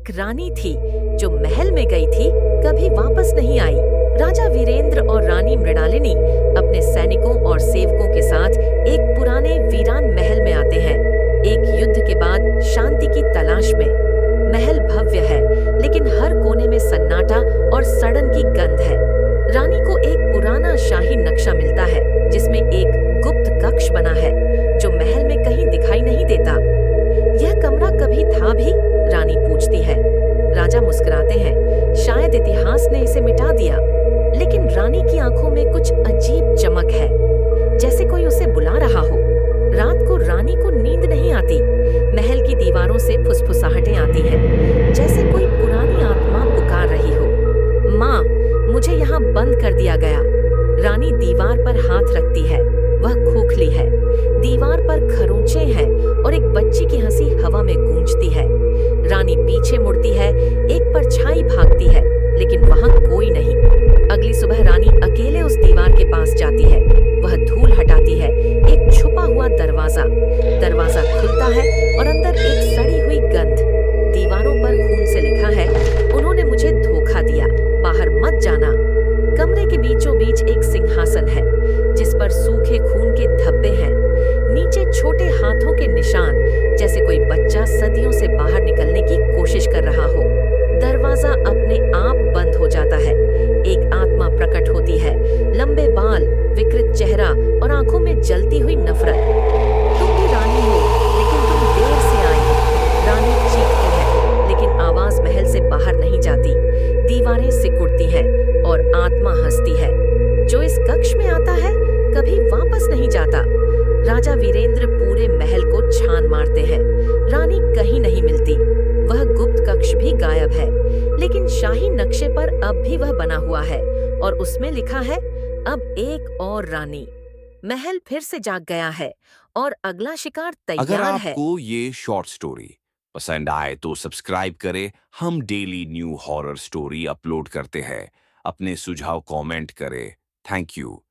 एक रानी थी जो महल में गई थी, कभी वापस नहीं आई। राजा वीरेंद्र और रानी मृणालिनी अपने सैनिकों और सेवकों के साथ एक पुराने वीरान महल में आते हैं। एक युद्ध के बाद शांति की तलाश में। महल भव्य है, लेकिन हर कोने में सन्नाटा और सड़न की गंध है। रानी को एक पुराना शाही नक्शा मिलता है, जिसमें एक गुप्त कक्ष बना है जो महल में कहीं दिखाई नहीं देता। यह कमरा कभी था भी? रानी पूछती है। राजा मुस्कुराते हैं, शायद इतिहास ने इसे मिटा दिया। लेकिन रानी की आंखों में कुछ अजीब चमक है, जैसे कोई उसे बुला रहा हो। रात को रानी को नींद नहीं आती। महल की दीवारों से फुसफुसाहटें आती हैं, जैसे कोई पुरानी आत्मा पुकार रही हो। माँ, मुझे यहाँ बंद कर दिया गया। रानी दीवार पर हाथ रखती है। वह खोखली है। दीवार पर खरोंचे हैं और एक बच्ची की हंसी हवा में गूंजती है। रानी पीछे मुड़ती है, एक परछाई भागती है, लेकिन वहां कोई नहीं। अगली सुबह रानी अकेले उस दीवार के पास जाती है। वह धूल हटाती है। एक छुपा हुआ दरवाजा खुलता है और अंदर एक सड़ी हुई गंध। दीवारों पर खून से लिखा है, उन्होंने मुझे धोखा दिया, बाहर मत जाना। कमरे के बीचों बीच एक सिंहासन है, जिस पर सूखे खून के धब्बे हैं। नीचे छोटे हाथों के निशान, जैसे कोई बच्चा सदियों से बाहर निकलने की कोशिश कर रहा हो। दरवाजा अपने आप बंद हो जाता है। एक आत्मा प्रकट होती है, लंबे बाल, विकृत चेहरा और आंखों में जलती हुई नफरत। तुम भी रानी हो, लेकिन तुम देर से आई हो। रानी चीखती है, लेकिन आवाज महल से बाहर नहीं जाती। दीवारें सिकुड़ती हैं और आत्मा हंसती है। जो इस कक्ष में आता है, कभी वापस नहीं जाता। राजा वीरेंद्र पूरे महल को छान मारते हैं। रानी कहीं नहीं मिलती। वह गुप्त कक्ष भी गायब है, लेकिन शाही नक्शे पर अब भी वह बना हुआ है और उसमें लिखा है, अब एक और रानी। महल फिर से जाग गया है और अगला शिकार अगर तैयार है। आपको ये शॉर्ट स्टोरी पसंद आए तो सब्सक्राइब करें। हम daily new horror story upload करते हैं। अपने सुझाव कमेंट करें। Thank you.